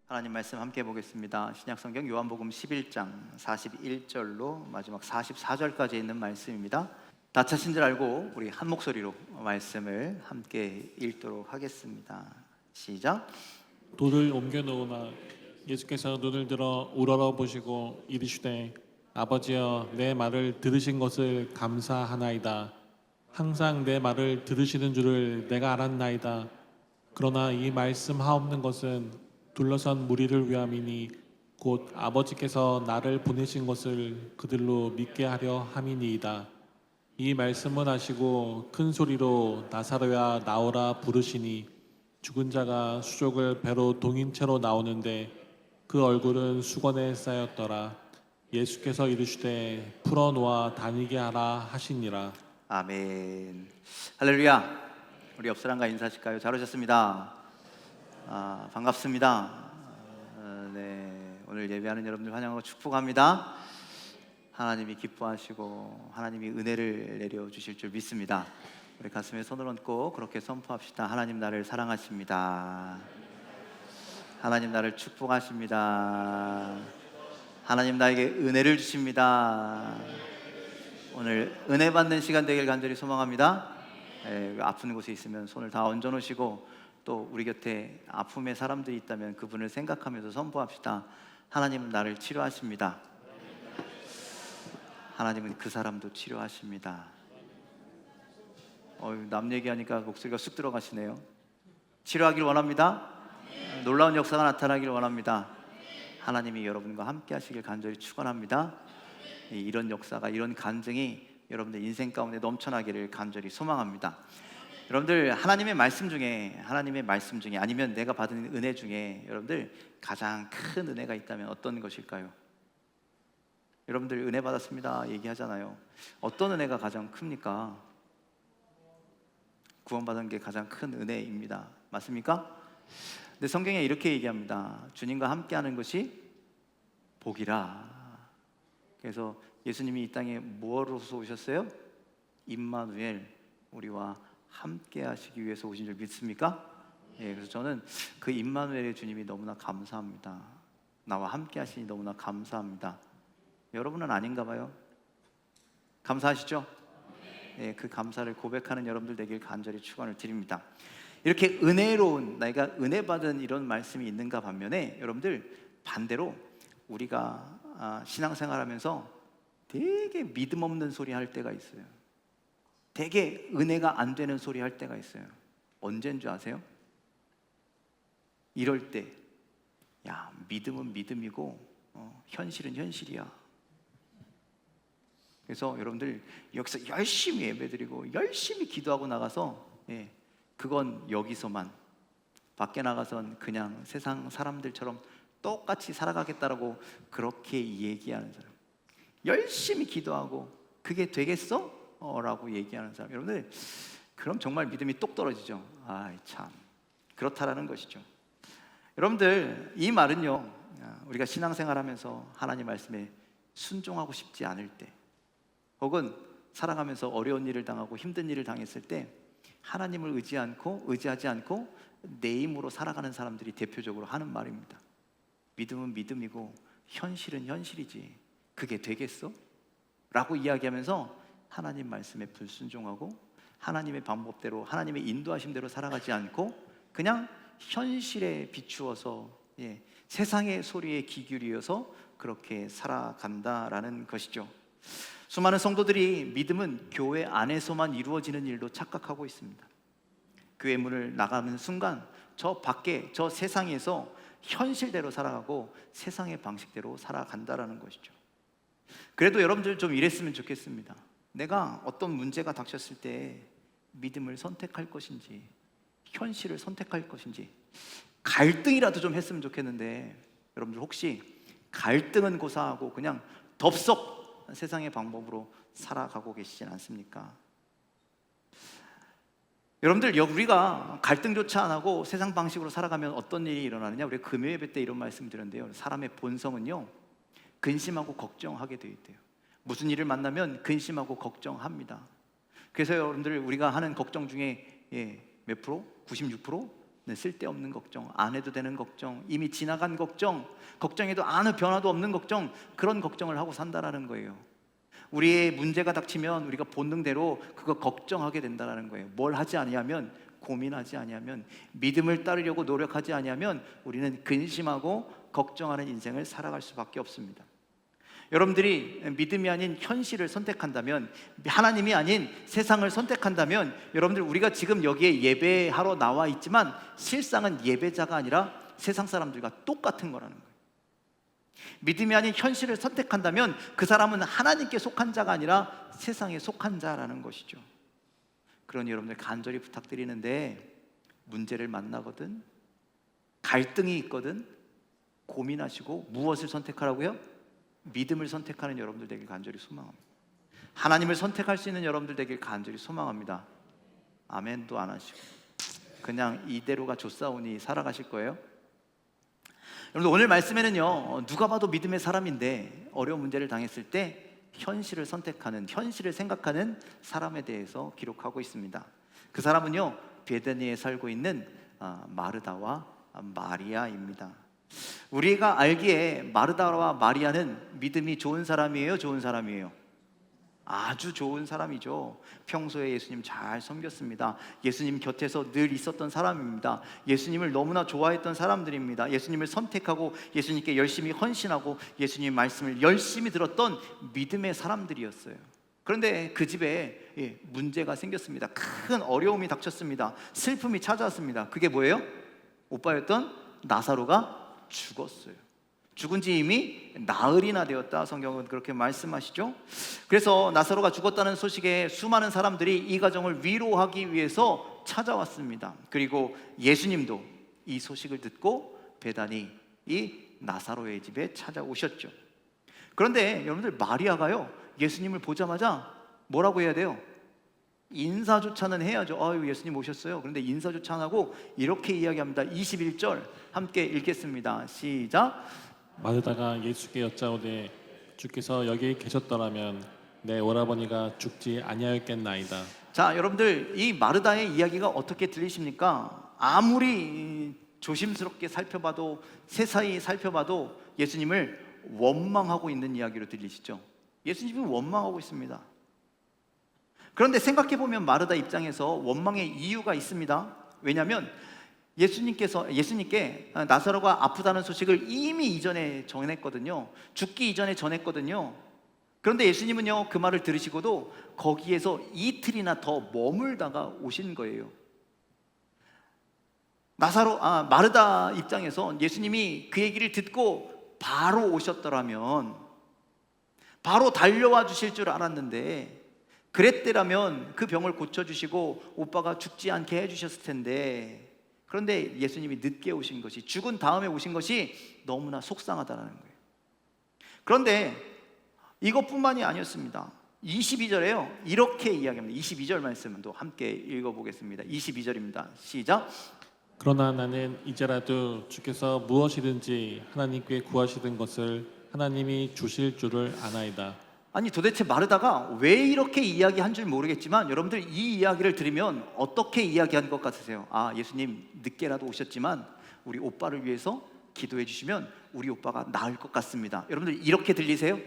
하나님 말씀 함께 보겠습니다. 신약성경 요한복음 11장 41절로 마지막 44절까지 있는 말씀입니다. 다 차신 줄 알고 우리 한 목소리로 말씀을 함께 읽도록 하겠습니다. 시작. 돌을 옮겨 놓으나 예수께서 눈을 들어 우러러 보시고 이르시되 아버지여 내 말을 들으신 것을 감사하나이다. 항상 내 말을 들으시는 줄을 내가 알았나이다. 그러나 이 말씀 하옵는 것은 둘러선 무리를 위함이니 곧 아버지께서 나를 보내신 것을 그들로 믿게 하려 함이니이다. 이 말씀은 하시고 큰 소리로 나사로야 나오라 부르시니 죽은 자가 수족을 배로 동인 채로 나오는데 그 얼굴은 수건에 쌓였더라. 예수께서 이르시되 풀어놓아 다니게 하라 하시니라. 아멘. 할렐루야. 우리 옆 사람과 인사하실까요? 잘 오셨습니다. 반갑습니다. 네, 오늘 예배하는 여러분들 환영하고 축복합니다. 하나님이 기뻐하시고 하나님이 은혜를 내려주실 줄 믿습니다. 우리 가슴에 손을 얹고 그렇게 선포합시다. 하나님 나를 사랑하십니다. 하나님 나를 축복하십니다. 하나님 나에게 은혜를 주십니다. 오늘 은혜 받는 시간 되길 간절히 소망합니다. 아픈 곳에 있으면 손을 다 얹어 놓으시고 또 우리 곁에 아픔의 사람들이 있다면 그분을 생각하면서 선포합시다. 하나님은 나를 치료하십니다. 하나님은 그 사람도 치료하십니다. 남 얘기하니까 목소리가 쑥 들어가시네요. 치료하길 원합니다. 놀라운 역사가 나타나길 원합니다. 하나님이 여러분과 함께 하시길 간절히 축원합니다. 이런 역사가, 이런 간증이 여러분들 인생 가운데 넘쳐나기를 간절히 소망합니다. 여러분들 하나님의 말씀 중에 아니면 내가 받은 은혜 중에 여러분들 가장 큰 은혜가 있다면 어떤 것일까요? 여러분들 은혜 받았습니다 얘기하잖아요. 어떤 은혜가 가장 큽니까? 구원받은 게 가장 큰 은혜입니다. 맞습니까? 근데 성경에 이렇게 얘기합니다. 주님과 함께하는 것이 복이라. 그래서 예수님이 이 땅에 무엇으로서 오셨어요? 임마누엘, 우리와 함께 하시기 위해서 오신 줄 믿습니까? 그래서 저는 그 임마누엘의 주님이 너무나 감사합니다. 나와 함께 하시니 너무나 감사합니다. 여러분은 아닌가 봐요. 감사하시죠? 그 감사를 고백하는 여러분들 되길 간절히 축원을 드립니다. 이렇게 은혜로운, 내가 은혜 받은 이런 말씀이 있는가 반면에 여러분들 반대로 우리가 신앙생활하면서 되게 믿음 없는 소리 할 때가 있어요. 되게 은혜가 안 되는 소리 할 때가 있어요. 언제인 줄 아세요? 이럴 때, 야, 믿음은 믿음이고 현실은 현실이야. 그래서 여러분들 여기서 열심히 예배드리고 열심히 기도하고 나가서 그건 여기서만, 밖에 나가선 그냥 세상 사람들처럼 똑같이 살아가겠다라고 그렇게 얘기하는 사람, 열심히 기도하고 그게 되겠어? 라고 얘기하는 사람, 여러분들 그럼 정말 믿음이 똑 떨어지죠. 참 그렇다라는 것이죠. 여러분들 이 말은요, 우리가 신앙생활하면서 하나님 말씀에 순종하고 싶지 않을 때, 혹은 살아가면서 어려운 일을 당하고 힘든 일을 당했을 때 하나님을 의지하지 않고 내 힘으로 살아가는 사람들이 대표적으로 하는 말입니다. 믿음은 믿음이고 현실은 현실이지 그게 되겠어? 라고 이야기하면서 하나님 말씀에 불순종하고 하나님의 방법대로, 하나님의 인도하심대로 살아가지 않고 그냥 현실에 비추어서 세상의 소리에 귀 기울여서 그렇게 살아간다라는 것이죠. 수많은 성도들이 믿음은 교회 안에서만 이루어지는 일로 착각하고 있습니다. 교회 문을 나가는 순간 저 밖에, 저 세상에서 현실대로 살아가고 세상의 방식대로 살아간다라는 것이죠. 그래도 여러분들 좀 이랬으면 좋겠습니다. 내가 어떤 문제가 닥쳤을 때 믿음을 선택할 것인지 현실을 선택할 것인지 갈등이라도 좀 했으면 좋겠는데, 여러분들 혹시 갈등은 고사하고 그냥 덥석 세상의 방법으로 살아가고 계시진 않습니까? 여러분들 우리가 갈등조차 안 하고 세상 방식으로 살아가면 어떤 일이 일어나느냐? 우리 금요 예배 때 이런 말씀 드렸는데요, 사람의 본성은요 근심하고 걱정하게 되어 있대요. 무슨 일을 만나면 근심하고 걱정합니다. 그래서 여러분들 우리가 하는 걱정 중에 몇 프로? 96%? 쓸데없는 걱정, 안 해도 되는 걱정, 이미 지나간 걱정, 걱정해도 아무 변화도 없는 걱정, 그런 걱정을 하고 산다라는 거예요. 우리의 문제가 닥치면 우리가 본능대로 그거 걱정하게 된다라는 거예요. 뭘 하지 아니하면, 고민하지 아니하면, 믿음을 따르려고 노력하지 아니하면 우리는 근심하고 걱정하는 인생을 살아갈 수밖에 없습니다. 여러분들이 믿음이 아닌 현실을 선택한다면, 하나님이 아닌 세상을 선택한다면, 여러분들 우리가 지금 여기에 예배하러 나와 있지만 실상은 예배자가 아니라 세상 사람들과 똑같은 거라는 거예요. 믿음이 아닌 현실을 선택한다면 그 사람은 하나님께 속한 자가 아니라 세상에 속한 자라는 것이죠. 그러니 여러분들 간절히 부탁드리는데, 문제를 만나거든, 갈등이 있거든 고민하시고 무엇을 선택하라고요? 믿음을 선택하는 여러분들 되길 간절히 소망합니다. 하나님을 선택할 수 있는 여러분들 되길 간절히 소망합니다. 아멘도 안 하시고 그냥 이대로가 좋사오니 살아가실 거예요. 여러분, 오늘 말씀에는요, 누가 봐도 믿음의 사람인데 어려운 문제를 당했을 때 현실을 선택하는, 현실을 생각하는 사람에 대해서 기록하고 있습니다. 그 사람은요, 베다니에 살고 있는 마르다와 마리아입니다. 우리가 알기에 마르다와 마리아는 믿음이 좋은 사람이에요, 좋은 사람이에요? 아주 좋은 사람이죠. 평소에 예수님 잘 섬겼습니다. 예수님 곁에서 늘 있었던 사람입니다. 예수님을 너무나 좋아했던 사람들입니다. 예수님을 선택하고 예수님께 열심히 헌신하고 예수님 말씀을 열심히 들었던 믿음의 사람들이었어요. 그런데 그 집에 문제가 생겼습니다. 큰 어려움이 닥쳤습니다. 슬픔이 찾아왔습니다. 그게 뭐예요? 오빠였던 나사로가 죽었어요. 죽은 지 이미 나흘이나 되었다, 성경은 그렇게 말씀하시죠. 그래서 나사로가 죽었다는 소식에 수많은 사람들이 이 가정을 위로하기 위해서 찾아왔습니다. 그리고 예수님도 이 소식을 듣고 베다니, 이 나사로의 집에 찾아오셨죠. 그런데 여러분들, 마리아가요, 예수님을 보자마자 뭐라고 해야 돼요? 인사조차는 해야죠. 아유, 예수님 오셨어요. 그런데 인사조차 안 하고 이렇게 이야기합니다. 21절 함께 읽겠습니다. 시작. 마르다가 예수께 여짜오되 주께서 여기 계셨더라면 내 오라버니가 죽지 아니하였겠나이다. 자, 여러분들, 이 마르다의 이야기가 어떻게 들리십니까? 아무리 조심스럽게 살펴봐도, 세사히 살펴봐도 예수님을 원망하고 있는 이야기로 들리시죠? 예수님이 원망하고 있습니다. 그런데 생각해보면 마르다 입장에서 원망의 이유가 있습니다. 왜냐하면 예수님께 나사로가 아프다는 소식을 이미 이전에 전했거든요. 죽기 이전에 전했거든요. 그런데 예수님은요, 그 말을 들으시고도 거기에서 이틀이나 더 머물다가 오신 거예요. 마르다 입장에서 예수님이 그 얘기를 듣고 바로 오셨더라면, 바로 달려와 주실 줄 알았는데, 그랬더라면 그 병을 고쳐주시고 오빠가 죽지 않게 해주셨을 텐데, 그런데 예수님이 늦게 오신 것이, 죽은 다음에 오신 것이 너무나 속상하다는 거예요. 그런데 이것뿐만이 아니었습니다. 22절에요, 이렇게 이야기합니다. 22절 말씀도 함께 읽어보겠습니다. 22절입니다. 시작. 그러나 나는 이제라도 주께서 무엇이든지 하나님께 구하시던 것을 하나님이 주실 줄을 아나이다. 아니, 도대체 마르다가 왜 이렇게 이야기한 줄 모르겠지만 여러분들, 이 이야기를 들으면 어떻게 이야기한 것 같으세요? 아, 예수님 늦게라도 오셨지만 우리 오빠를 위해서 기도해 주시면 우리 오빠가 나을 것 같습니다. 여러분들, 이렇게 들리세요?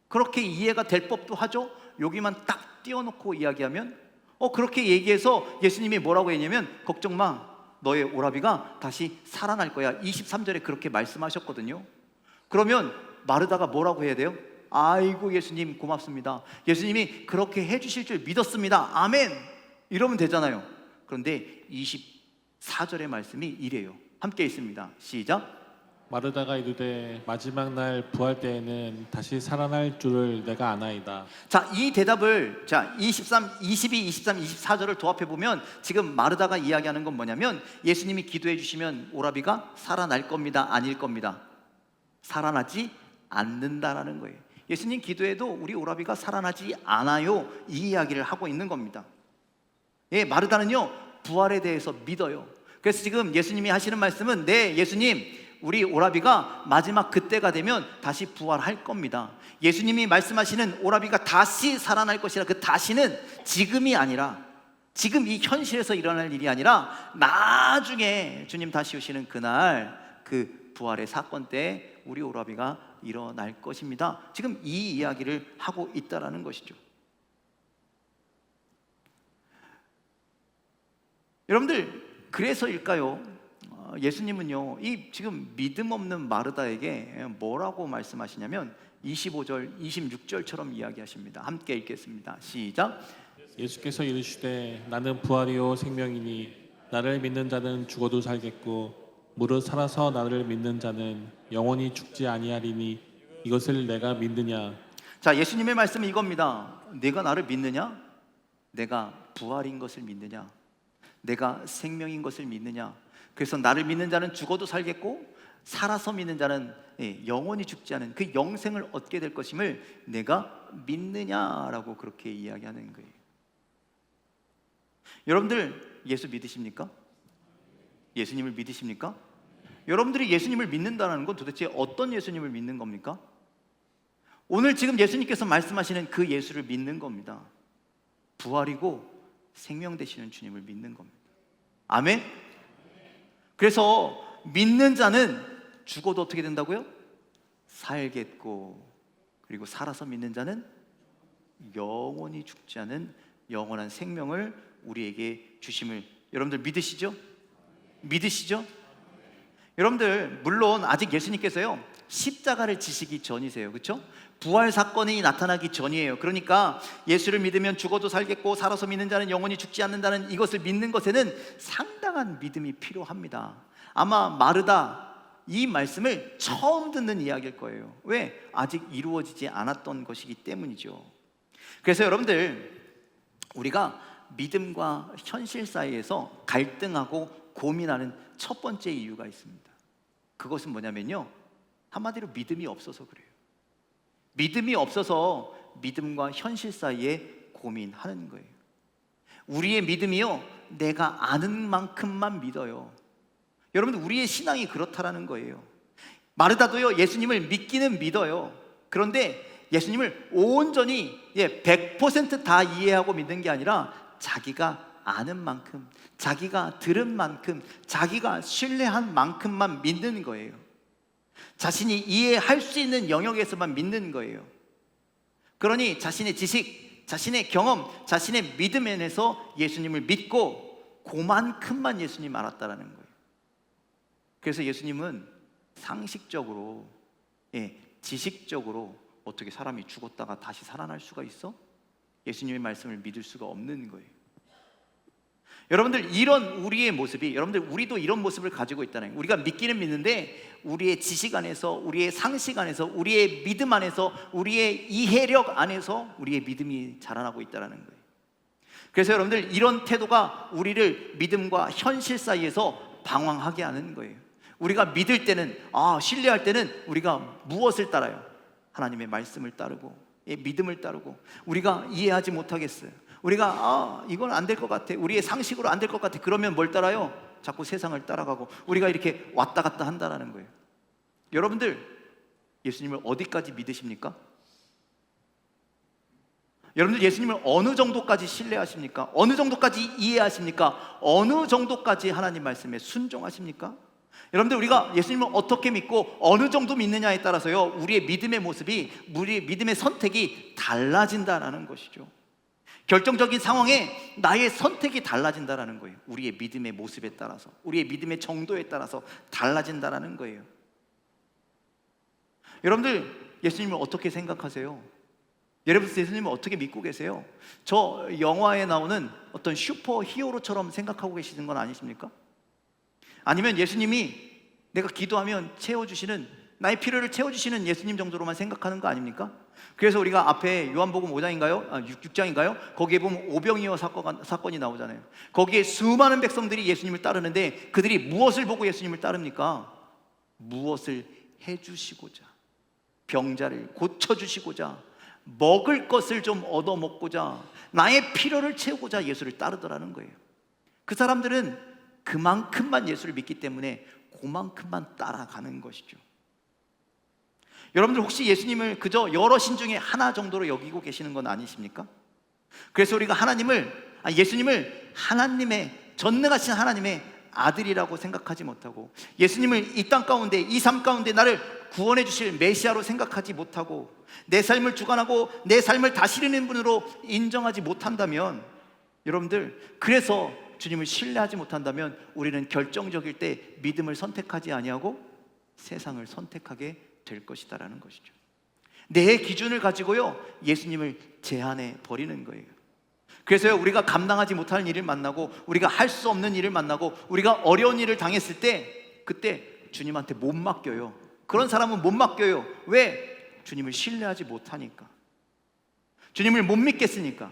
그렇게 이해가 될 법도 하죠. 여기만 딱 띄워놓고 이야기하면 그렇게 얘기해서 예수님이 뭐라고 했냐면, 걱정 마, 너의 오라비가 다시 살아날 거야. 23절에 그렇게 말씀하셨거든요. 그러면 마르다가 뭐라고 해야 돼요? 아이고, 예수님 고맙습니다. 예수님이 그렇게 해주실 줄 믿었습니다. 아멘. 이러면 되잖아요. 그런데 24절의 말씀이 이래요. 함께 읽습니다. 시작. 마르다가 이르되 마지막 날 부활 때에는 다시 살아날 줄을 내가 아나이다. 자, 이 대답을 22, 23, 24절을 도합해 보면 지금 마르다가 이야기하는 건 뭐냐면, 예수님이 기도해 주시면 오라비가 살아날 겁니다, 아닐 겁니다? 살아나지 않는다라는 거예요. 예수님 기도해도 우리 오라비가 살아나지 않아요, 이 이야기를 하고 있는 겁니다. 마르다는요, 부활에 대해서 믿어요. 그래서 지금 예수님이 하시는 말씀은, 네, 예수님, 우리 오라비가 마지막 그때가 되면 다시 부활할 겁니다. 예수님이 말씀하시는 오라비가 다시 살아날 것이라, 그 다시는 지금이 아니라 지금 이 현실에서 일어날 일이 아니라 나중에 주님 다시 오시는 그날 그 부활의 사건 때 우리 오라비가 일어날 것입니다. 지금 이 이야기를 하고 있다라는 것이죠. 여러분들, 그래서일까요? 예수님은요, 이 지금 믿음 없는 마르다에게 뭐라고 말씀하시냐면 25절, 26절처럼 이야기하십니다. 함께 읽겠습니다. 시작. 예수께서 이르시되 나는 부활이요 생명이니 나를 믿는 자는 죽어도 살겠고 무릇 살아서 나를 믿는 자는 영원히 죽지 아니하리니 이것을 내가 믿느냐. 자, 예수님의 말씀은 이겁니다. 내가 나를 믿느냐? 내가 부활인 것을 믿느냐? 내가 생명인 것을 믿느냐? 그래서 나를 믿는 자는 죽어도 살겠고 살아서 믿는 자는 영원히 죽지 않은 그 영생을 얻게 될 것임을 내가 믿느냐라고 그렇게 이야기하는 거예요. 여러분들, 예수 믿으십니까? 예수님을 믿으십니까? 여러분들이 예수님을 믿는다는 건 도대체 어떤 예수님을 믿는 겁니까? 오늘 지금 예수님께서 말씀하시는 그 예수를 믿는 겁니다. 부활이고 생명 되시는 주님을 믿는 겁니다. 아멘? 그래서 믿는 자는 죽어도 어떻게 된다고요? 살겠고, 그리고 살아서 믿는 자는 영원히 죽지 않은 영원한 생명을 우리에게 주심을 여러분들 믿으시죠? 믿으시죠? 여러분들, 물론 아직 예수님께서요 십자가를 지시기 전이세요. 그렇죠? 부활 사건이 나타나기 전이에요. 그러니까 예수를 믿으면 죽어도 살겠고 살아서 믿는 자는 영원히 죽지 않는다는 이것을 믿는 것에는 상당한 믿음이 필요합니다. 아마 마르다 이 말씀을 처음 듣는 이야기일 거예요. 왜? 아직 이루어지지 않았던 것이기 때문이죠. 그래서 여러분들, 우리가 믿음과 현실 사이에서 갈등하고 고민하는 첫 번째 이유가 있습니다. 그것은 뭐냐면요, 한마디로 믿음이 없어서 그래요. 믿음이 없어서 믿음과 현실 사이에 고민하는 거예요. 우리의 믿음이요, 내가 아는 만큼만 믿어요. 여러분들, 우리의 신앙이 그렇다라는 거예요. 마르다도요, 예수님을 믿기는 믿어요. 그런데 예수님을 온전히 100% 다 이해하고 믿는 게 아니라 자기가 아는 만큼, 자기가 들은 만큼, 자기가 신뢰한 만큼만 믿는 거예요. 자신이 이해할 수 있는 영역에서만 믿는 거예요. 그러니 자신의 지식, 자신의 경험, 자신의 믿음 안에서 예수님을 믿고 그만큼만 예수님 알았다라는 거예요. 그래서 예수님은 상식적으로, 지식적으로 어떻게 사람이 죽었다가 다시 살아날 수가 있어? 예수님의 말씀을 믿을 수가 없는 거예요. 여러분들, 이런 우리의 모습이, 여러분들, 우리도 이런 모습을 가지고 있다는 거예요. 우리가 믿기는 믿는데 우리의 지식 안에서, 우리의 상식 안에서, 우리의 믿음 안에서, 우리의 이해력 안에서 우리의 믿음이 자라나고 있다는 거예요. 그래서 여러분들, 이런 태도가 우리를 믿음과 현실 사이에서 방황하게 하는 거예요. 우리가 믿을 때는, 신뢰할 때는 우리가 무엇을 따라요? 하나님의 말씀을 따르고, 믿음을 따르고. 우리가 이해하지 못하겠어요. 우리가 이건 안 될 것 같아, 우리의 상식으로 안 될 것 같아. 그러면 뭘 따라요? 자꾸 세상을 따라가고 우리가 이렇게 왔다 갔다 한다는 거예요. 여러분들, 예수님을 어디까지 믿으십니까? 여러분들, 예수님을 어느 정도까지 신뢰하십니까? 어느 정도까지 이해하십니까? 어느 정도까지 하나님 말씀에 순종하십니까? 여러분들, 우리가 예수님을 어떻게 믿고 어느 정도 믿느냐에 따라서요, 우리의 믿음의 모습이, 우리의 믿음의 선택이 달라진다는 것이죠. 결정적인 상황에 나의 선택이 달라진다는 거예요. 우리의 믿음의 모습에 따라서, 우리의 믿음의 정도에 따라서 달라진다는 거예요. 여러분들, 예수님을 어떻게 생각하세요? 여러분, 예수님을 어떻게 믿고 계세요? 저 영화에 나오는 어떤 슈퍼 히어로처럼 생각하고 계시는 건 아니십니까? 아니면 예수님이 내가 기도하면 채워주시는, 나의 필요를 채워주시는 예수님 정도로만 생각하는 거 아닙니까? 그래서 우리가 앞에 요한복음 5장인가요? 6장인가요? 거기에 보면 오병이어 사건이 나오잖아요. 거기에 수많은 백성들이 예수님을 따르는데 그들이 무엇을 보고 예수님을 따릅니까? 무엇을 해주시고자, 병자를 고쳐주시고자, 먹을 것을 좀 얻어먹고자, 나의 필요를 채우고자 예수를 따르더라는 거예요. 그 사람들은 그만큼만 예수를 믿기 때문에 그만큼만 따라가는 것이죠. 여러분들, 혹시 예수님을 그저 여러 신 중에 하나 정도로 여기고 계시는 건 아니십니까? 그래서 우리가 하나님을 예수님을 하나님의, 전능하신 하나님의 아들이라고 생각하지 못하고, 예수님을 이 땅 가운데, 이 삶 가운데 나를 구원해 주실 메시아로 생각하지 못하고, 내 삶을 주관하고 내 삶을 다스리는 분으로 인정하지 못한다면, 여러분들, 그래서 주님을 신뢰하지 못한다면 우리는 결정적일 때 믿음을 선택하지 아니하고 세상을 선택하게 될 것이다라는 것이죠. 내 기준을 가지고요, 예수님을 제한해 버리는 거예요. 그래서요, 우리가 감당하지 못할 일을 만나고, 우리가 할 수 없는 일을 만나고, 우리가 어려운 일을 당했을 때, 그때 주님한테 못 맡겨요. 그런 사람은 못 맡겨요. 왜? 주님을 신뢰하지 못하니까, 주님을 못 믿겠으니까,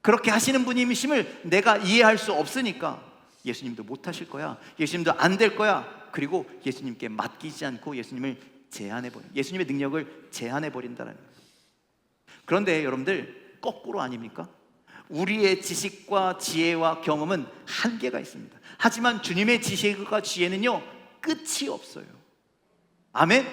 그렇게 하시는 분이심을 내가 이해할 수 없으니까 예수님도 못 하실 거야, 예수님도 안 될 거야, 그리고 예수님께 맡기지 않고 예수님을 제한해버려, 예수님의 능력을 제한해버린다는 거예요. 그런데 여러분들, 거꾸로 아닙니까? 우리의 지식과 지혜와 경험은 한계가 있습니다. 하지만 주님의 지식과 지혜는요, 끝이 없어요. 아멘?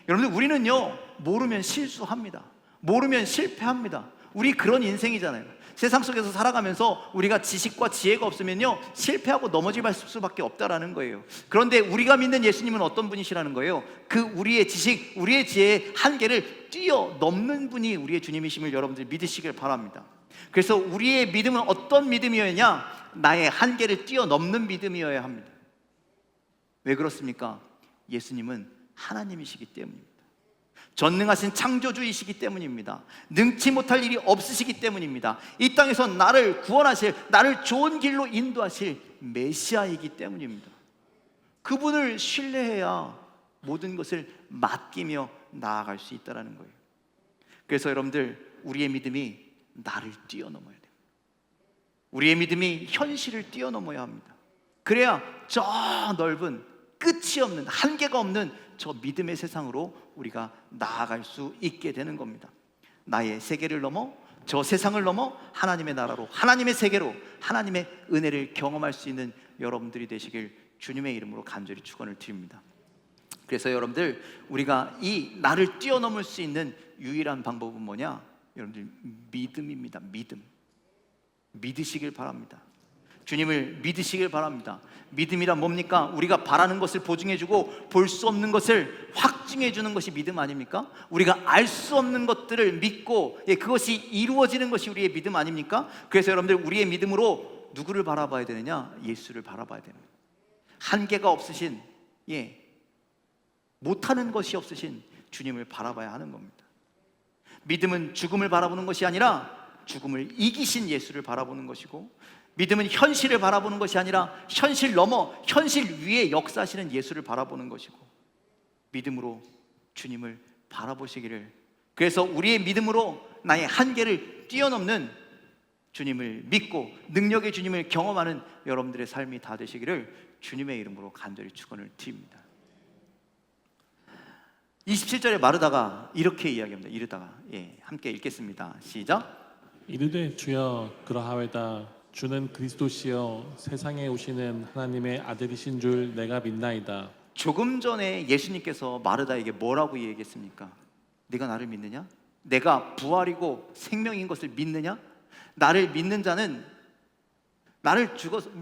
여러분들, 우리는요, 모르면 실수합니다. 모르면 실패합니다. 우리 그런 인생이잖아요. 세상 속에서 살아가면서 우리가 지식과 지혜가 없으면요, 실패하고 넘어질 수밖에 없다라는 거예요. 그런데 우리가 믿는 예수님은 어떤 분이시라는 거예요? 그 우리의 지식, 우리의 지혜의 한계를 뛰어넘는 분이 우리의 주님이심을 여러분들 믿으시길 바랍니다. 그래서 우리의 믿음은 어떤 믿음이어야? 나의 한계를 뛰어넘는 믿음이어야 합니다. 왜 그렇습니까? 예수님은 하나님이시기 때문입니다. 전능하신 창조주이시기 때문입니다. 능치 못할 일이 없으시기 때문입니다. 이 땅에서 나를 구원하실, 나를 좋은 길로 인도하실 메시아이기 때문입니다. 그분을 신뢰해야 모든 것을 맡기며 나아갈 수 있다는 거예요. 그래서 여러분들, 우리의 믿음이 나를 뛰어넘어야 돼요. 우리의 믿음이 현실을 뛰어넘어야 합니다. 그래야 저 넓은, 끝이 없는, 한계가 없는 저 믿음의 세상으로 우리가 나아갈 수 있게 되는 겁니다. 나의 세계를 넘어, 저 세상을 넘어 하나님의 나라로, 하나님의 세계로, 하나님의 은혜를 경험할 수 있는 여러분들이 되시길 주님의 이름으로 간절히 축원을 드립니다. 그래서 여러분들, 우리가 이 나를 뛰어넘을 수 있는 유일한 방법은 뭐냐? 여러분들, 믿음입니다. 믿음. 믿으시길 바랍니다. 주님을 믿으시길 바랍니다. 믿음이란 뭡니까? 우리가 바라는 것을 보증해주고 볼 수 없는 것을 확증해주는 것이 믿음 아닙니까? 우리가 알 수 없는 것들을 믿고, 그것이 이루어지는 것이 우리의 믿음 아닙니까? 그래서 여러분들, 우리의 믿음으로 누구를 바라봐야 되느냐? 예수를 바라봐야 되는 거예요. 한계가 없으신, 못하는 것이 없으신 주님을 바라봐야 하는 겁니다. 믿음은 죽음을 바라보는 것이 아니라 죽음을 이기신 예수를 바라보는 것이고, 믿음은 현실을 바라보는 것이 아니라 현실 넘어 현실 위에 역사하시는 예수를 바라보는 것이고, 믿음으로 주님을 바라보시기를, 그래서 우리의 믿음으로 나의 한계를 뛰어넘는 주님을 믿고 능력의 주님을 경험하는 여러분들의 삶이 다 되시기를 주님의 이름으로 간절히 축원을 드립니다. 27절에 마르다가 이렇게 이야기합니다. 이르다가, 함께 읽겠습니다. 시작. 이르되 주여 그러하외다. 주는 그리스도시여 세상에 오시는 하나님의 아들이신 줄 내가 믿나이다. 조금 전에 예수님께서 마르다에게 뭐라고 얘기했습니까? 네가 나를 믿느냐? 내가 부활이고 생명인 것을 믿느냐? 나를 믿는 자는,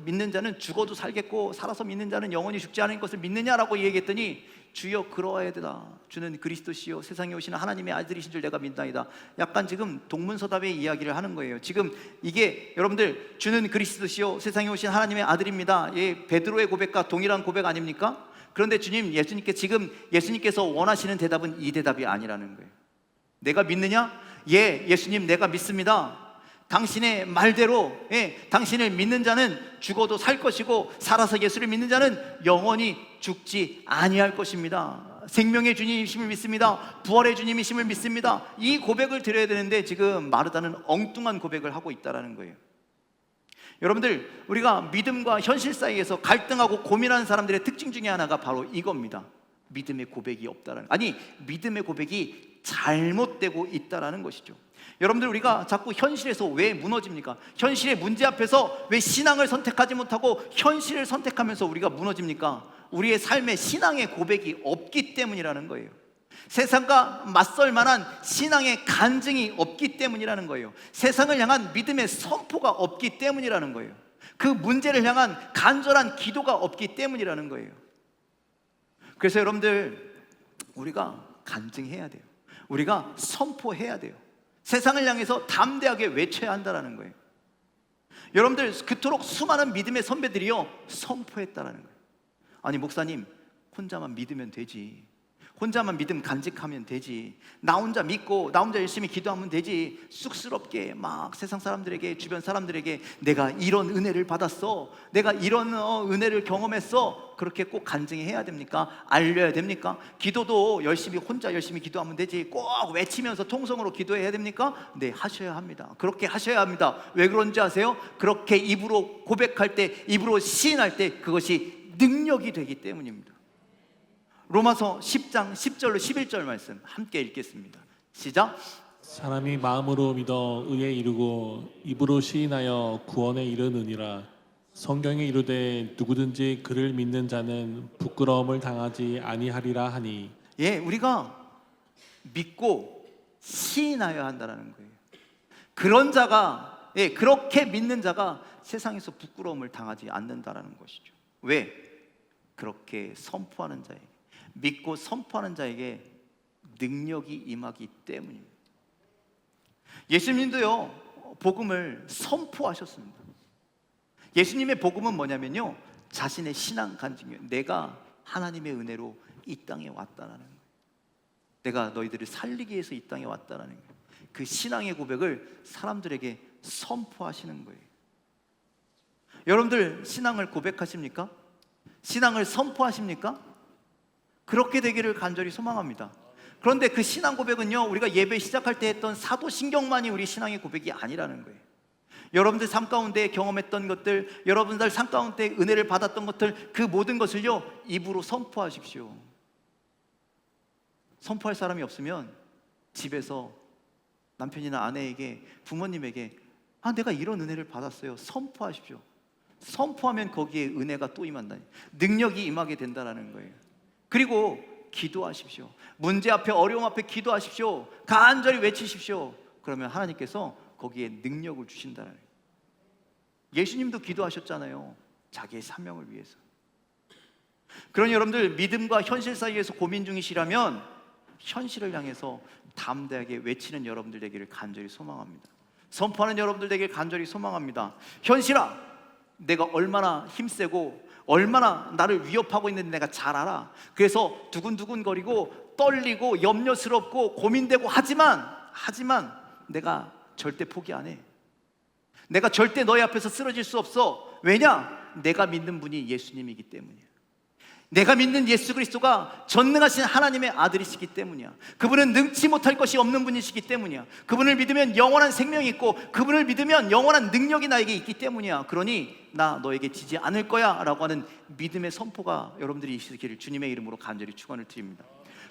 믿는 자는 죽어도 살겠고 살아서 믿는 자는 영원히 죽지 않을 것을 믿느냐라고 얘기했더니, 주여 그러하여다. 주는 그리스도시요 세상에 오시는 하나님의 아들이신 줄 내가 믿나이다. 약간 지금 동문서답의 이야기를 하는 거예요. 지금 이게 여러분들, 주는 그리스도시요 세상에 오신 하나님의 아들입니다, 베드로의 고백과 동일한 고백 아닙니까? 그런데 예수님께서 원하시는 대답은 이 대답이 아니라는 거예요. 내가 믿느냐? 예수님 내가 믿습니다. 당신의 말대로, 당신을 믿는 자는 죽어도 살 것이고 살아서 예수를 믿는 자는 영원히 죽지 아니할 것입니다. 생명의 주님이심을 믿습니다. 부활의 주님이심을 믿습니다. 이 고백을 드려야 되는데 지금 마르다는 엉뚱한 고백을 하고 있다는 거예요. 여러분들, 우리가 믿음과 현실 사이에서 갈등하고 고민하는 사람들의 특징 중에 하나가 바로 이겁니다. 믿음의 고백이 없다라는, 믿음의 고백이 잘못되고 있다라는 것이죠. 여러분들, 우리가 자꾸 현실에서 왜 무너집니까? 현실의 문제 앞에서 왜 신앙을 선택하지 못하고 현실을 선택하면서 우리가 무너집니까? 우리의 삶에 신앙의 고백이 없기 때문이라는 거예요. 세상과 맞설 만한 신앙의 간증이 없기 때문이라는 거예요. 세상을 향한 믿음의 선포가 없기 때문이라는 거예요. 그 문제를 향한 간절한 기도가 없기 때문이라는 거예요. 그래서 여러분들, 우리가 간증해야 돼요. 우리가 선포해야 돼요. 세상을 향해서 담대하게 외쳐야 한다는 거예요. 여러분들, 그토록 수많은 믿음의 선배들이요 선포했다라는 거예요. 아니 목사님, 혼자만 믿으면 되지, 혼자만 믿음 간직하면 되지, 나 혼자 믿고 나 혼자 열심히 기도하면 되지, 쑥스럽게 막 세상 사람들에게, 주변 사람들에게 내가 이런 은혜를 받았어, 내가 이런 은혜를 경험했어, 그렇게 꼭 간증해야 됩니까? 알려야 됩니까? 기도도 열심히 혼자 열심히 기도하면 되지 꼭 외치면서 통성으로 기도해야 됩니까? 네, 하셔야 합니다. 그렇게 하셔야 합니다. 왜 그런지 아세요? 그렇게 입으로 고백할 때, 입으로 시인할 때 그것이 능력이 되기 때문입니다. 로마서 10장 10절로 11절 말씀 함께 읽겠습니다. 시작. 사람이 마음으로 믿어 의에 이르고 입으로 시인하여 구원에 이르느니라. 성경에 이르되 누구든지 그를 믿는 자는 부끄러움을 당하지 아니하리라 하니. 예, 우리가 믿고 시인하여야 한다는 거예요. 그런 자가, 예, 그렇게 믿는 자가 세상에서 부끄러움을 당하지 않는다라는 것이죠. 왜? 그렇게 선포하는 자에게, 믿고 선포하는 자에게 능력이 임하기 때문입니다. 예수님도요 복음을 선포하셨습니다. 예수님의 복음은 뭐냐면요, 자신의 신앙 간증이에요. 내가 하나님의 은혜로 이 땅에 왔다라는 거예요. 내가 너희들을 살리기 위해서 이 땅에 왔다라는 거예요. 그 신앙의 고백을 사람들에게 선포하시는 거예요. 여러분들 신앙을 고백하십니까? 신앙을 선포하십니까? 그렇게 되기를 간절히 소망합니다. 그런데 그 신앙 고백은요, 우리가 예배 시작할 때 했던 사도신경만이 우리 신앙의 고백이 아니라는 거예요. 여러분들 삶 가운데 경험했던 것들, 여러분들 삶 가운데 은혜를 받았던 것들, 그 모든 것을요 입으로 선포하십시오. 선포할 사람이 없으면 집에서 남편이나 아내에게, 부모님에게 내가 이런 은혜를 받았어요, 선포하십시오. 선포하면 거기에 은혜가 또 임한다, 능력이 임하게 된다는 거예요. 그리고 기도하십시오. 문제 앞에, 어려움 앞에 기도하십시오. 간절히 외치십시오. 그러면 하나님께서 거기에 능력을 주신다는 거예요. 예수님도 기도하셨잖아요, 자기의 사명을 위해서. 그러니 여러분들, 믿음과 현실 사이에서 고민 중이시라면 현실을 향해서 담대하게 외치는 여러분들 되기를 간절히 소망합니다. 선포하는 여러분들 되기를 간절히 소망합니다. 현실아, 내가 얼마나 힘세고 얼마나 나를 위협하고 있는지 내가 잘 알아. 그래서 두근두근거리고 떨리고 염려스럽고 고민되고 하지만 내가 절대 포기 안 해. 내가 절대 너희 앞에서 쓰러질 수 없어. 왜냐? 내가 믿는 분이 예수님이기 때문이야. 내가 믿는 예수 그리스도가 전능하신 하나님의 아들이시기 때문이야. 그분은 능치 못할 것이 없는 분이시기 때문이야. 그분을 믿으면 영원한 생명이 있고, 그분을 믿으면 영원한 능력이 나에게 있기 때문이야. 그러니 나 너에게 지지 않을 거야 라고 하는 믿음의 선포가 여러분들이 있으시기를 주님의 이름으로 간절히 축원을 드립니다.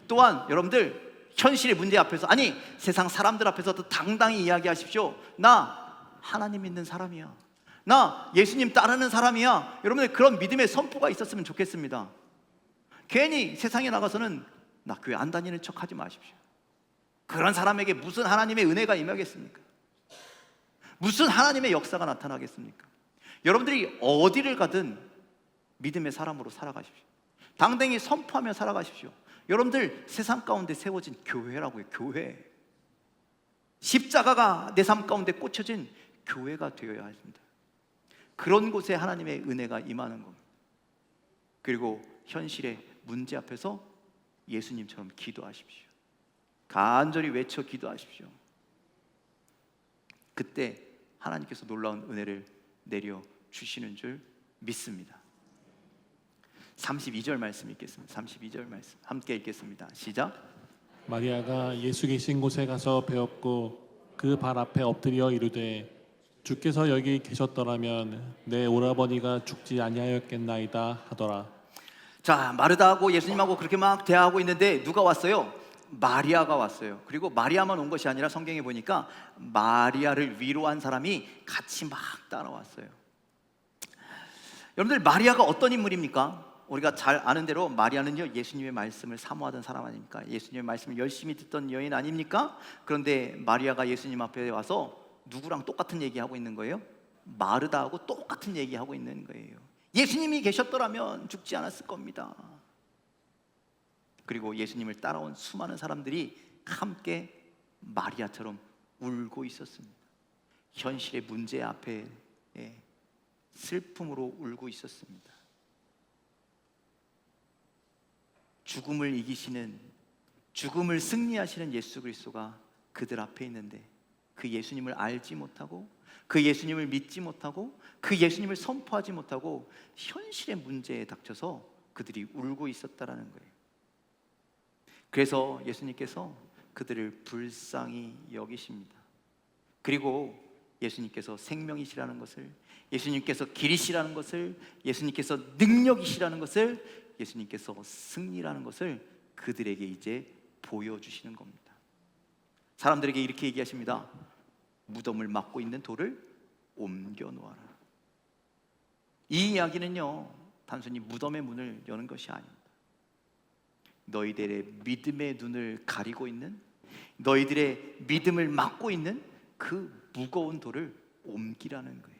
또한 여러분들, 현실의 문제 앞에서, 아니 세상 사람들 앞에서도 당당히 이야기하십시오. 나 하나님 믿는 사람이야, 나 예수님 따르는 사람이야. 여러분들, 그런 믿음의 선포가 있었으면 좋겠습니다. 괜히 세상에 나가서는 나 교회 안 다니는 척 하지 마십시오. 그런 사람에게 무슨 하나님의 은혜가 임하겠습니까? 무슨 하나님의 역사가 나타나겠습니까? 여러분들이 어디를 가든 믿음의 사람으로 살아가십시오. 당당히 선포하며 살아가십시오. 여러분들, 세상 가운데 세워진 교회라고요. 교회. 십자가가 내 삶 가운데 꽂혀진 교회가 되어야 합니다. 그런 곳에 하나님의 은혜가 임하는 겁니다. 그리고 현실의 문제 앞에서 예수님처럼 기도하십시오. 간절히 외쳐 기도하십시오. 그때 하나님께서 놀라운 은혜를 내려 주시는 줄 믿습니다. 32절 말씀 읽겠습니다. 32절 말씀 함께 읽겠습니다. 시작. 마리아가 예수 계신 곳에 가서 배웠고 그 발 앞에 엎드려 이르되 주께서 여기 계셨더라면 내 오라버니가 죽지 아니하였겠나이다 하더라. 자, 마르다하고 예수님하고 그렇게 막 대화하고 있는데 누가 왔어요? 마리아가 왔어요. 그리고 마리아만 온 것이 아니라 성경에 보니까 마리아를 위로한 사람이 같이 막 따라왔어요. 여러분들, 마리아가 어떤 인물입니까? 우리가 잘 아는 대로 마리아는요 예수님의 말씀을 사모하던 사람 아닙니까? 예수님의 말씀을 열심히 듣던 여인 아닙니까? 그런데 마리아가 예수님 앞에 와서 누구랑 똑같은 얘기하고 있는 거예요? 마르다하고 똑같은 얘기하고 있는 거예요. 예수님이 계셨더라면 죽지 않았을 겁니다. 그리고 예수님을 따라온 수많은 사람들이 함께 마리아처럼 울고 있었습니다. 현실의 문제 앞에 슬픔으로 울고 있었습니다. 죽음을 이기시는, 죽음을 승리하시는 예수 그리스도가 그들 앞에 있는데 그 예수님을 알지 못하고, 그 예수님을 믿지 못하고, 그 예수님을 선포하지 못하고 현실의 문제에 닥쳐서 그들이 울고 있었다라는 거예요. 그래서 예수님께서 그들을 불쌍히 여기십니다. 그리고 예수님께서 생명이시라는 것을, 예수님께서 길이시라는 것을, 예수님께서 능력이시라는 것을, 예수님께서 승리라는 것을 그들에게 이제 보여주시는 겁니다. 사람들에게 이렇게 얘기하십니다. 무덤을 막고 있는 돌을 옮겨 놓아라. 이 이야기는요 단순히 무덤의 문을 여는 것이 아닙니다. 너희들의 믿음의 눈을 가리고 있는, 너희들의 믿음을 막고 있는 그 무거운 돌을 옮기라는 거예요.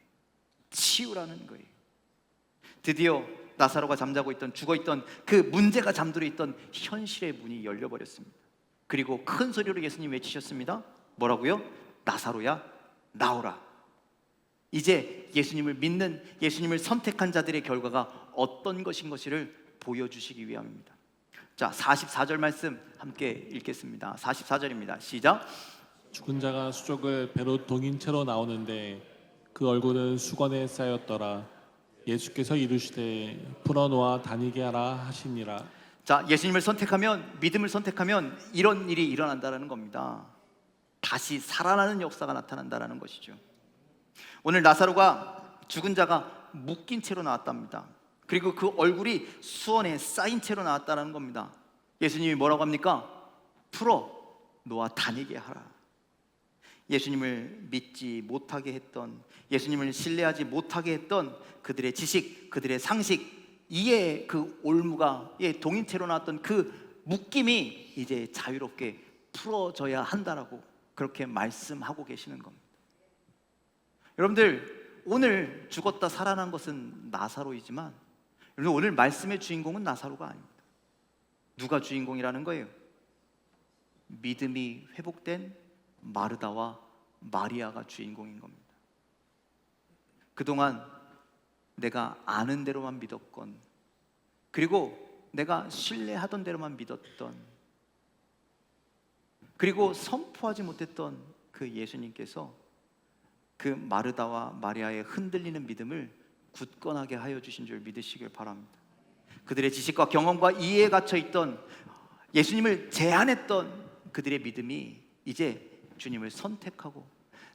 치우라는 거예요. 드디어 나사로가 잠자고 있던, 죽어있던 그 문제가 잠들어 있던 현실의 문이 열려버렸습니다. 그리고 큰 소리로 예수님 외치셨습니다. 뭐라고요? 나사로야 나오라. 이제 예수님을 믿는, 예수님을 선택한 자들의 결과가 어떤 것인 것을 보여주시기 위함입니다. 자, 44절 말씀 함께 읽겠습니다. 44절입니다. 시작. 죽은 자가 수족을 배로 동인 채로 나오는데 그 얼굴은 수건에 쌓였더라. 예수께서 이르시되 풀어놓아 다니게 하라 하시니라. 자, 예수님을 선택하면, 믿음을 선택하면 이런 일이 일어난다는 겁니다. 다시 살아나는 역사가 나타난다는 것이죠. 오늘 나사로가, 죽은 자가 묶인 채로 나왔답니다. 그리고 그 얼굴이 수원에 쌓인 채로 나왔다는 겁니다. 예수님이 뭐라고 합니까? 풀어 놓아 다니게 하라. 예수님을 믿지 못하게 했던, 예수님을 신뢰하지 못하게 했던 그들의 지식, 그들의 상식, 이해, 그 올무가 동인체로 나왔던 그 묶임이 이제 자유롭게 풀어져야 한다라고 그렇게 말씀하고 계시는 겁니다. 여러분들, 오늘 죽었다 살아난 것은 나사로이지만 여러분, 오늘 말씀의 주인공은 나사로가 아닙니다. 누가 주인공이라는 거예요? 믿음이 회복된 마르다와 마리아가 주인공인 겁니다. 그동안 내가 아는 대로만 믿었건, 그리고 내가 신뢰하던 대로만 믿었던, 그리고 선포하지 못했던 그 예수님께서 그 마르다와 마리아의 흔들리는 믿음을 굳건하게 하여 주신 줄 믿으시길 바랍니다. 그들의 지식과 경험과 이해에 갇혀 있던, 예수님을 제한했던 그들의 믿음이 이제 주님을 선택하고,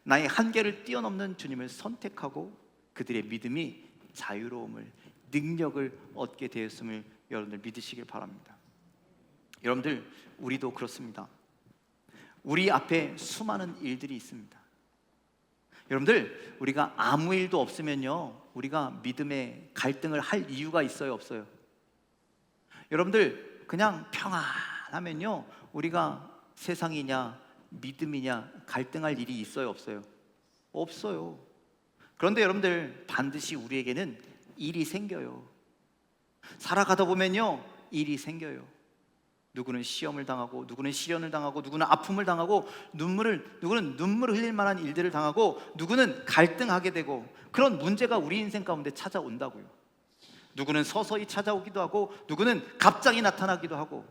나의 한계를 뛰어넘는 주님을 선택하고 그들의 믿음이 자유로움을, 능력을 얻게 되었음을 여러분들 믿으시길 바랍니다. 여러분들, 우리도 그렇습니다. 우리 앞에 수많은 일들이 있습니다. 여러분들, 우리가 아무 일도 없으면요 우리가 믿음의 갈등을 할 이유가 있어요, 없어요? 여러분들, 그냥 평안하면요 우리가 세상이냐 믿음이냐 갈등할 일이 있어요, 없어요? 없어요. 그런데 여러분들, 반드시 우리에게는 일이 생겨요. 살아가다 보면요 일이 생겨요. 누구는 시험을 당하고, 누구는 시련을 당하고, 누구는 아픔을 당하고, 누구는 눈물을 흘릴 만한 일들을 당하고, 누구는 갈등하게 되고, 그런 문제가 우리 인생 가운데 찾아온다고요. 누구는 서서히 찾아오기도 하고, 누구는 갑자기 나타나기도 하고.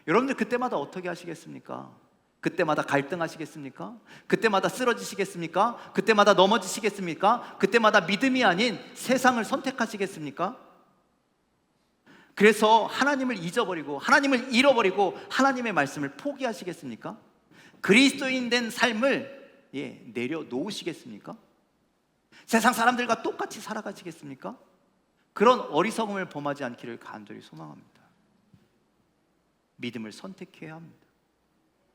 여러분들, 그때마다 어떻게 하시겠습니까? 그때마다 갈등하시겠습니까? 그때마다 쓰러지시겠습니까? 그때마다 넘어지시겠습니까? 그때마다 믿음이 아닌 세상을 선택하시겠습니까? 그래서 하나님을 잊어버리고, 하나님을 잃어버리고, 하나님의 말씀을 포기하시겠습니까? 그리스도인 된 삶을 내려놓으시겠습니까? 세상 사람들과 똑같이 살아가시겠습니까? 그런 어리석음을 범하지 않기를 간절히 소망합니다. 믿음을 선택해야 합니다.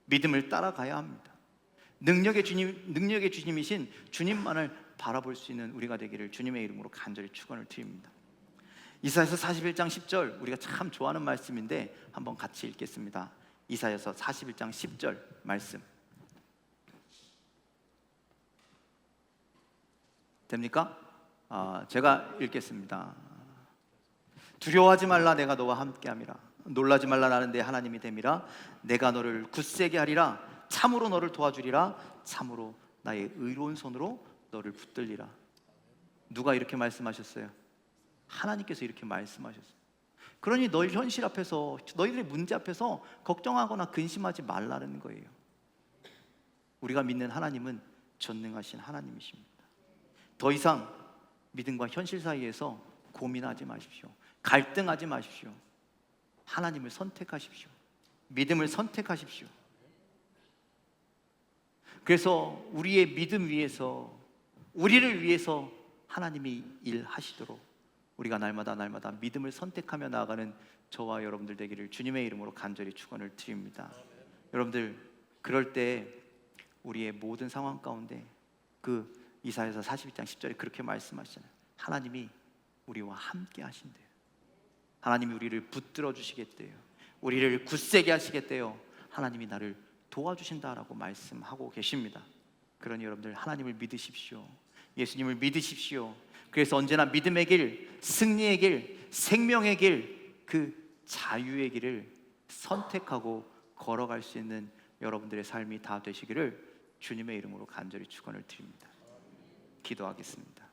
믿음을 따라가야 합니다. 능력의 주님이신 주님만을 바라볼 수 있는 우리가 되기를 주님의 이름으로 간절히 축원을 드립니다. 이사야서 41장 10절 우리가 참 좋아하는 말씀인데 한번 같이 읽겠습니다. 이사야서 41장 10절 말씀 됩니까? 제가 읽겠습니다. 두려워하지 말라, 내가 너와 함께함이라. 놀라지 말라, 나는 내 하나님이 됨이라. 내가 너를 굳세게 하리라. 참으로 너를 도와주리라. 참으로 나의 의로운 손으로 너를 붙들리라. 누가 이렇게 말씀하셨어요? 하나님께서 이렇게 말씀하셨어요. 그러니 너희 현실 앞에서, 너희들의 문제 앞에서 걱정하거나 근심하지 말라는 거예요. 우리가 믿는 하나님은 전능하신 하나님이십니다. 더 이상 믿음과 현실 사이에서 고민하지 마십시오. 갈등하지 마십시오. 하나님을 선택하십시오. 믿음을 선택하십시오. 그래서 우리의 믿음 위에서, 우리를 위해서 하나님이 일하시도록 우리가 날마다 믿음을 선택하며 나아가는 저와 여러분들 되기를 주님의 이름으로 간절히 축원을 드립니다. 여러분들, 그럴 때 우리의 모든 상황 가운데 그 이사야서 42장 10절에 그렇게 말씀하시잖아요. 하나님이 우리와 함께 하신대요. 하나님이 우리를 붙들어 주시겠대요. 우리를 굳세게 하시겠대요. 하나님이 나를 도와주신다라고 말씀하고 계십니다. 그러니 여러분들, 하나님을 믿으십시오. 예수님을 믿으십시오. 그래서 언제나 믿음의 길, 승리의 길, 생명의 길, 그 자유의 길을 선택하고 걸어갈 수 있는 여러분들의 삶이 다 되시기를 주님의 이름으로 간절히 축원을 드립니다. 기도하겠습니다.